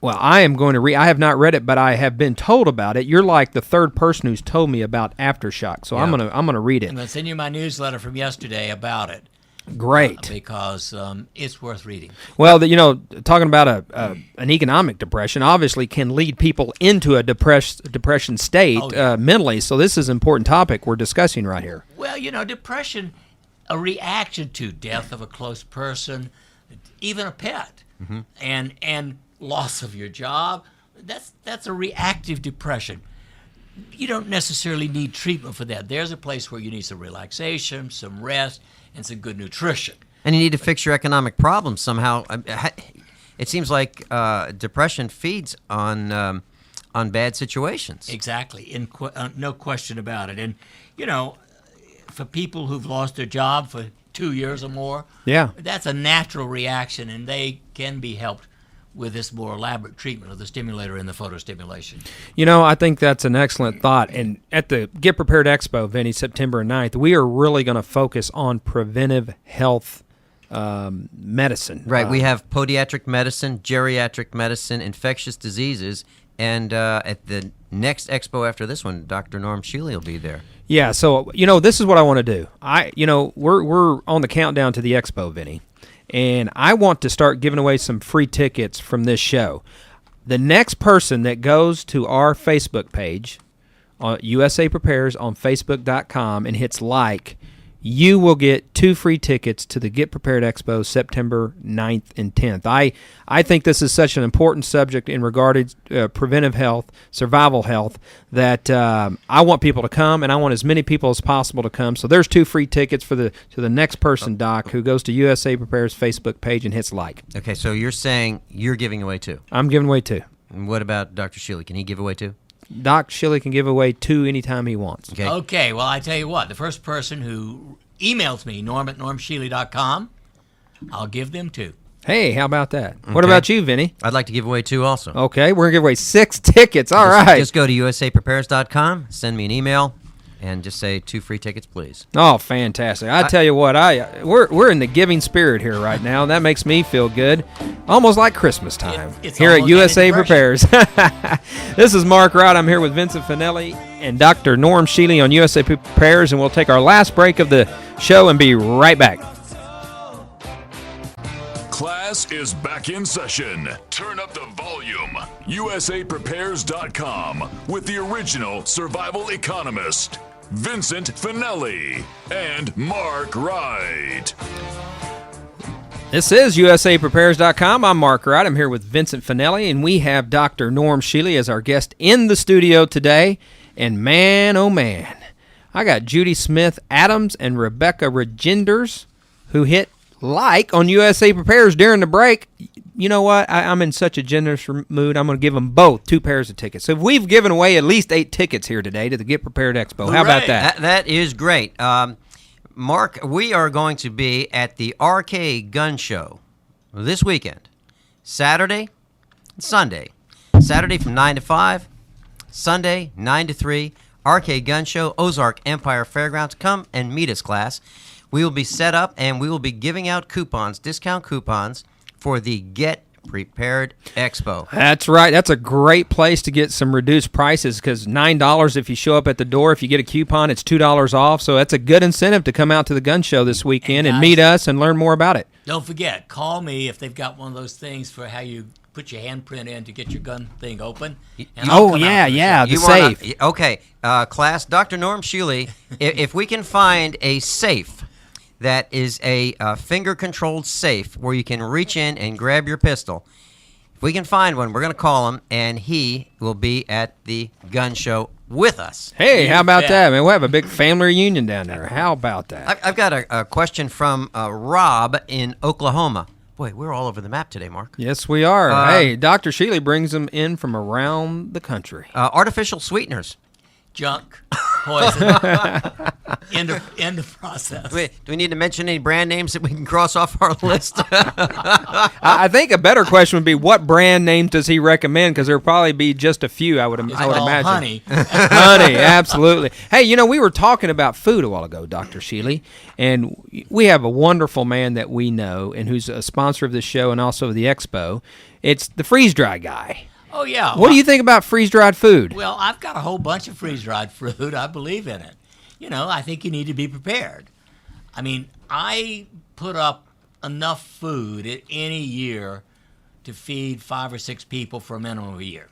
Well, I am going to read. I have not read it, but I have been told about it. You're like the third person who's told me about Aftershock, so I'm gonna read it. I'm gonna send you my newsletter from yesterday about it. Great, because it's worth reading. Well, talking about an economic depression obviously can lead people into a depression state mentally. So this is an important topic we're discussing right here. Well, depression, a reaction to death of a close person, even a pet, and loss of your job. That's a reactive depression. You don't necessarily need treatment for that. There's a place where you need some relaxation, some rest, and some good nutrition. And you need to fix your economic problems somehow. It seems like depression feeds on bad situations. Exactly, no question about it. And for people who've lost their job for 2 years or more, that's a natural reaction, and they can be helped with this more elaborate treatment of the stimulator and the photostimulation. I think that's an excellent thought. And at the Get Prepared Expo, Vinny, September 9th, we are really going to focus on preventive health medicine. Right. We have podiatric medicine, geriatric medicine, infectious diseases, and at the next expo after this one, Dr. Norm Shealy will be there. Yeah, so, this is what I want to do. We're on the countdown to the expo, Vinny. And I want to start giving away some free tickets from this show. The next person that goes to our Facebook page, USA Prepares on Facebook.com, and hits like, you will get 2 free tickets to the Get Prepared Expo September 9th and 10th. I think this is such an important subject in regard to preventive health, survival health, that I want people to come, and I want as many people as possible to come. So there's 2 free tickets to the next person, Doc, who goes to USA Prepares Facebook page and hits like. Okay, so you're saying you're giving away 2. I'm giving away 2. And what about Dr. Shealy? Can he give away 2? Doc Shealy can give away 2 anytime he wants. Okay, well, I tell you what, the first person who emails me, norm@normshealy.com, I'll give them 2. Hey, how about that? Okay. What about you, Vinny? I'd like to give away 2 also. Okay, we're going to give away 6 tickets. All right. Just go to usaprepares.com, send me an email, and just say 2 free tickets, please. Oh, fantastic. I tell you what, we're in the giving spirit here right now, and that makes me feel good. Almost like Christmas time here at USA Prepares. This is Mark Wright. I'm here with Vincent Finelli and Dr. Norm Shealy on USA Prepares, and we'll take our last break of the show and be right back. Class is back in session. Turn up the volume. USAPrepares.com with the original survival economist, Vincent Finelli and Mark Wright. This is USAPrepares.com. I'm Mark Wright. I'm here with Vincent Finelli, and we have Dr. Norm Shealy as our guest in the studio today. And man, oh man, I got Judy Smith Adams and Rebecca Regenders who hit like on USA Prepares during the break. You know what? I'm in such a generous mood. I'm going to give them both 2 pairs of tickets. So we've given away at least 8 tickets here today to the Get Prepared Expo. Hooray. How about that? That is great. Mark, we are going to be at the RK Gun Show this weekend, Saturday and Sunday. Saturday from 9 to 5, Sunday 9 to 3, RK Gun Show, Ozark Empire Fairgrounds. Come and meet us, class. We will be set up, and we will be giving out coupons, discount coupons, for the Get Prepared Expo. That's right. That's a great place to get some reduced prices because $9 if you show up at the door. If you get a coupon, it's $2 off. So that's a good incentive to come out to the gun show this weekend and meet us and learn more about it. Don't forget, call me if they've got one of those things for how you put your handprint in to get your gun thing open. The safe. Okay, class, Dr. Norm Shealy, if we can find a safe that is a finger-controlled safe where you can reach in and grab your pistol. If we can find one, we're going to call him, and he will be at the gun show with us. Hey, how about that, man? We'll have a big family reunion down there. How about that? I've got a question from Rob in Oklahoma. Boy, we're all over the map today, Mark. Yes, we are. Hey, Dr. Shealy brings them in from around the country. Artificial sweeteners. Junk, poison, end of process. Do we need to mention any brand names that we can cross off our list? I think a better question would be, what brand name does he recommend? Because there would probably be just a few, I would imagine. Honey. Honey, absolutely. Hey, we were talking about food a while ago, Dr. Shealy, and we have a wonderful man that we know and who's a sponsor of this show and also of the expo. It's the freeze-dry guy. Oh, yeah. What do you think about freeze-dried food? Well, I've got a whole bunch of freeze-dried food. I believe in it. I think you need to be prepared. I mean, I put up enough food at any year to feed 5 or 6 people for a minimum of a year.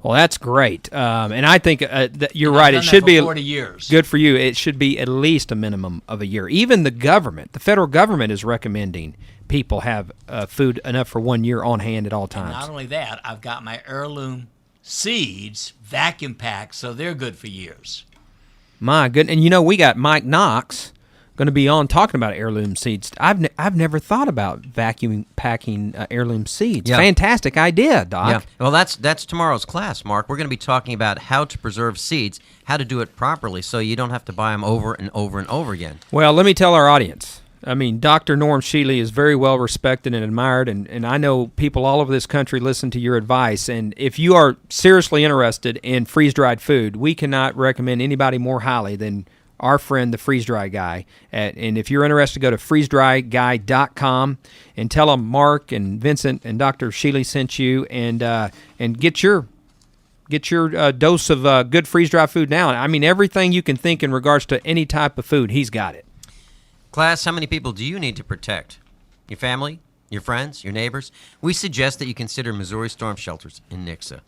Well, that's great, and I think that you're And right. I've It done should that be for 40 years. good for you. It should be at least a minimum of a year. Even the government, the federal government, is recommending people have food enough for 1 year on hand at all times. Not only that, I've got my heirloom seeds vacuum packed, so they're good for years. My goodness, and we got Mike Knox going to be on talking about heirloom seeds. I've never thought about vacuum packing heirloom seeds. Yeah. Fantastic idea, Doc. Yeah. Well, that's tomorrow's class, Mark. We're going to be talking about how to preserve seeds, how to do it properly so you don't have to buy them over and over and over again. Well, let me tell our audience. I mean, Dr. Norm Shealy is very well respected and admired, and I know people all over this country listen to your advice. And if you are seriously interested in freeze-dried food, we cannot recommend anybody more highly than our friend, the freeze-dry guy. And if you're interested, go to freezedryguy.com and tell them Mark and Vincent and Dr. Shealy sent you, and get your dose of good freeze-dry food now. I mean, everything you can think in regards to any type of food, he's got it. Class, how many people do you need to protect? Your family, your friends, your neighbors? We suggest that you consider Missouri storm shelters in Nixa.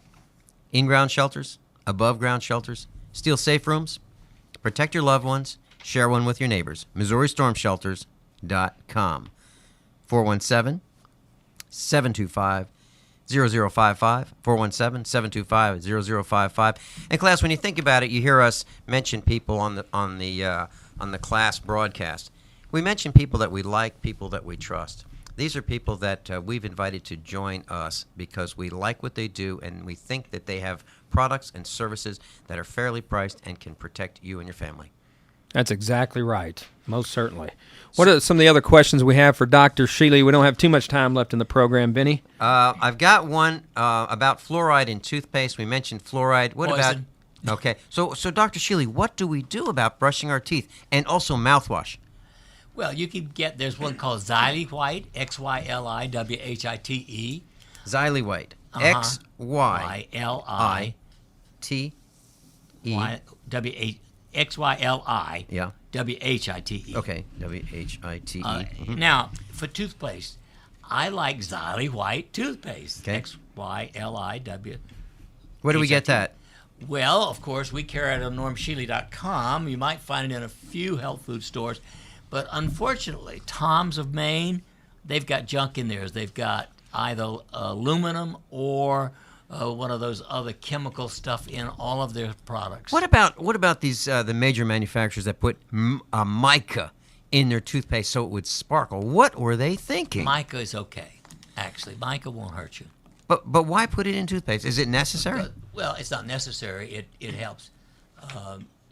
In-ground shelters, above-ground shelters, steel safe rooms. Protect your loved ones. Share one with your neighbors. MissouriStormShelters.com. 417-725-0055. 417-725-0055. And class, when you think about it, you hear us mention people on the class broadcast. We mention people that we like, people that we trust. These are people that we've invited to join us because we like what they do and we think that they have products and services that are fairly priced and can protect you and your family. That's exactly right. Most certainly. What are some of the other questions we have for Dr. Shealy? We don't have too much time left in the program, Vinny. I've got one about fluoride in toothpaste. We mentioned fluoride. What Poison. about? Okay. So Dr. Shealy, what do we do about brushing our teeth and also mouthwash? Well, you can there's one called Xyli White, Xyliwhite. Xyli White. Xyli-T-E. Xyli. Yeah. White. Okay. W-H-I-T-E. Now, for toothpaste, I like Xyli White toothpaste. Okay. Xyliw. Where do we get that? Well, of course, we carry it on normshealy.com. You might find it in a few health food stores. But unfortunately, Tom's of Maine, they've got junk in theirs. They've got either aluminum or one of those other chemical stuff in all of their products. What about these the major manufacturers that put mica in their toothpaste so it would sparkle? What were they thinking? Mica is okay, actually. Mica won't hurt you. But why put it in toothpaste? Is it necessary? Well, it's not necessary. It helps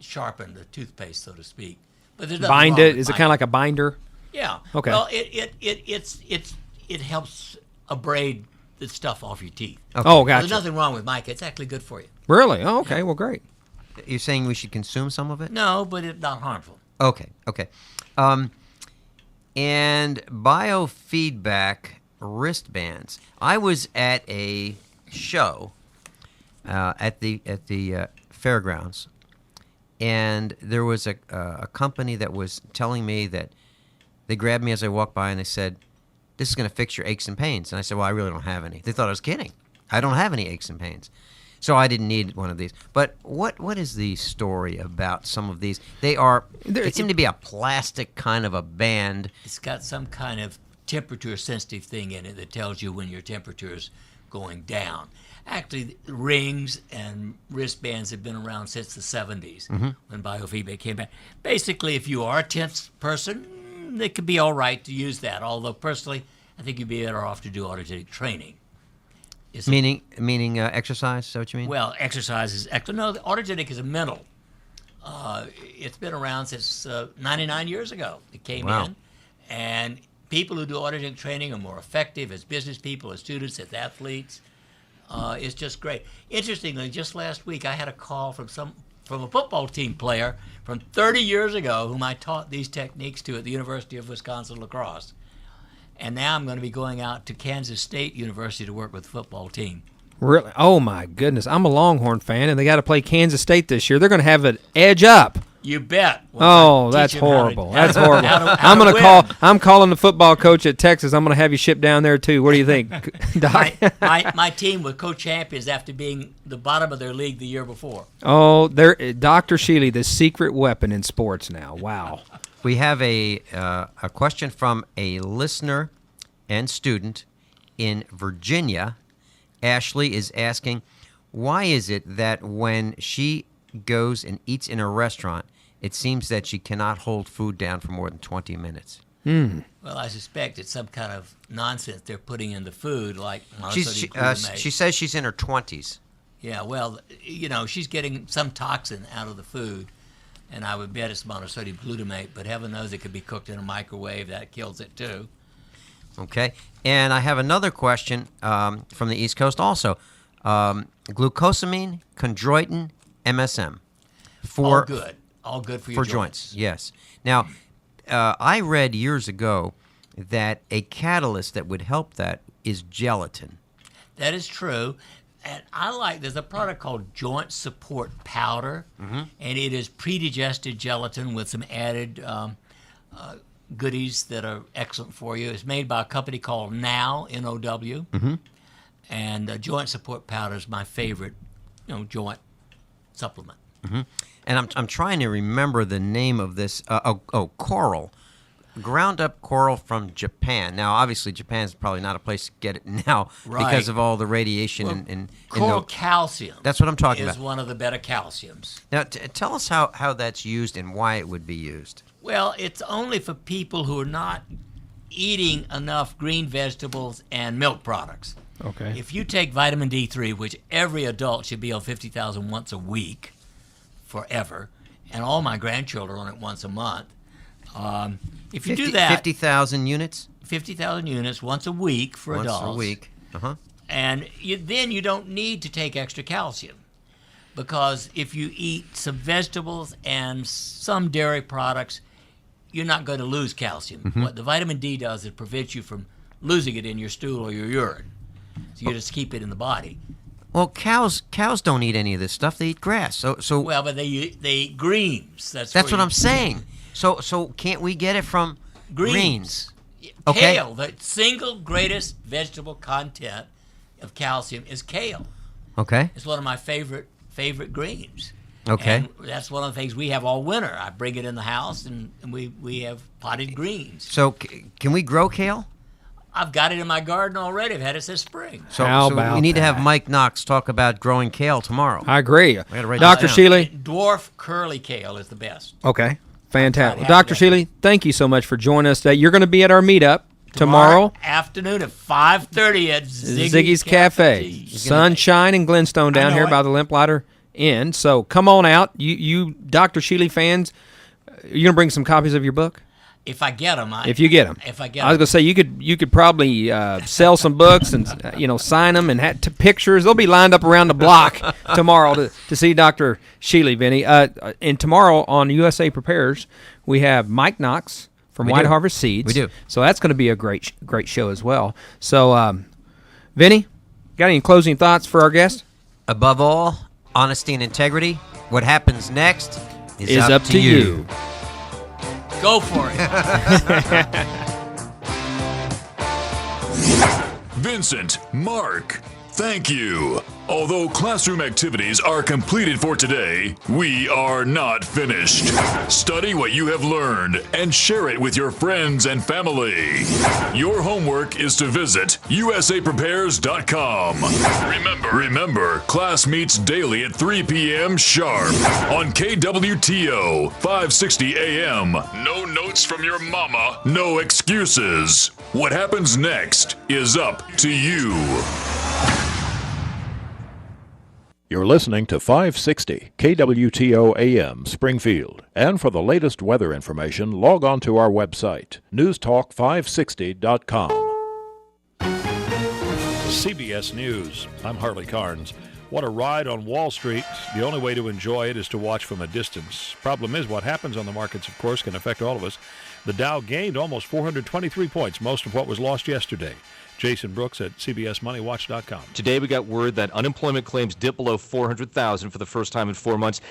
sharpen the toothpaste, so to speak. But there's nothing Bind wrong it? with Is it mica. kind of like a binder? Yeah. Okay. Well, it helps abrade the stuff off your teeth. Okay. Oh, Well, gotcha. there's nothing wrong with mica. It's actually good for you. Really? Oh, okay. Well, great. You're saying we should consume some of it? No, but it's not harmful. Okay. And biofeedback wristbands. I was at a show at the fairgrounds, and there was a company that was telling me that they grabbed me as I walked by and they said, "This is going to fix your aches and pains." And I said, "Well, I really don't have any." They thought I was kidding. I don't have any aches and pains. So I didn't need one of these. But what is the story about some of these? They seem to be a plastic kind of a band. It's got some kind of temperature-sensitive thing in it that tells you when your temperature is going down. Actually, rings and wristbands have been around since the 70s when biofeedback came back. Basically, if you are a tense person, it could be all right to use that. Although, personally, I think you'd be better off to do autogenetic training. Meaning exercise, is that what you mean? Well, exercise is no. The autogenic is a mental. It's been around since 99 years ago. It came in, and people who do autogenic training are more effective as business people, as students, as athletes. It's just great. Interestingly, just last week I had a call from a football team player from 30 years ago whom I taught these techniques to at the University of Wisconsin La Crosse. And now I'm going to be going out to Kansas State University to work with the football team. Really? Oh, my goodness. I'm a Longhorn fan, and they got to play Kansas State this year. They're going to have an edge up. You bet. Oh, that's horrible. That's horrible. I'm calling the football coach at Texas. I'm going to have you shipped down there, too. What do you think, Doc? my team was co-champions after being the bottom of their league the year before. Oh, Dr. Shealy, the secret weapon in sports now. Wow. We have a question from a listener and student in Virginia. Ashley is asking, why is it that when she goes and eats in a restaurant, it seems that she cannot hold food down for more than 20 minutes? Well, I suspect it's some kind of nonsense they're putting in the food, like she says she's in her 20s. Yeah, well, she's getting some toxin out of the food, and I would bet it's monosodium glutamate, but heaven knows it could be cooked in a microwave. That kills it, too. Okay. And I have another question from the East Coast also. Glucosamine, chondroitin, MSM. All good. All good for your joints. Yes. Now, I read years ago that a catalyst that would help that is gelatin. That is true. And there's a product called Joint Support Powder, and it is pre-digested gelatin with some added goodies that are excellent for you. It's made by a company called Now, N-O-W, and Joint Support Powder is my favorite, joint supplement. And I'm trying to remember the name of this. Coral. Ground up coral from Japan. Now, obviously, Japan's probably not a place to get it now because of all the radiation. Coral calcium. That's what I'm talking about. Is one of the better calciums. Now, tell us how that's used and why it would be used. Well, it's only for people who are not eating enough green vegetables and milk products. Okay. If you take vitamin D3, which every adult should be on 50,000 once a week, forever, and all my grandchildren on it once a month. If you do that, 50,000 units. 50,000 units once a week for adults. Once a week. And then you don't need to take extra calcium, because if you eat some vegetables and some dairy products, you're not going to lose calcium. What the vitamin D does, it prevents you from losing it in your stool or your urine. So you just keep it in the body. Well, cows don't eat any of this stuff. They eat grass. So well, but they eat greens. That's what I'm saying. So can't we get it from greens? Okay. Kale, the single greatest vegetable content of calcium is kale. Okay. It's one of my favorite greens. Okay. And that's one of the things we have all winter. I bring it in the house, and we have potted greens. So can we grow kale? I've got it in my garden already. I've had it since spring. So we need to have Mike Knox talk about growing kale tomorrow. I agree. I gotta write Dr. this down. Shealy. Dwarf curly kale is the best. Okay. Fantastic. Dr. Shealy, thank you so much for joining us today. You're going to be at our meetup tomorrow afternoon at 5:30 at Ziggy's Cafe. Sunshine in Glenstone down here by the Limplighter Inn. So come on out. You Dr. Shealy fans, you're going to bring some copies of your book? If I get them. If you get them. If I get them. I was going to say, you could probably sell some books and sign them and have pictures. They'll be lined up around the block tomorrow to see Dr. Shealy, Vinny. And tomorrow on USA Prepares, we have Mike Knox from White Harvest Seeds. We do. So that's going to be a great show as well. So, Vinny, got any closing thoughts for our guest? Above all, honesty and integrity. What happens next is up to you. Go for it. Vincent, Mark, thank you. Although classroom activities are completed for today, we are not finished. Study what you have learned and share it with your friends and family. Your homework is to visit usaprepares.com. Remember, class meets daily at 3 p.m. sharp on KWTO 560 AM. No notes from your mama, no excuses. What happens next is up to you. You're listening to 560 KWTO AM Springfield. And for the latest weather information, log on to our website, newstalk560.com. CBS News. I'm Harley Carnes. What a ride on Wall Street. The only way to enjoy it is to watch from a distance. Problem is, what happens on the markets, of course, can affect all of us. The Dow gained almost 423 points, most of what was lost yesterday. Jason Brooks at CBSMoneyWatch.com. Today we got word that unemployment claims dipped below 400,000 for the first time in 4 months.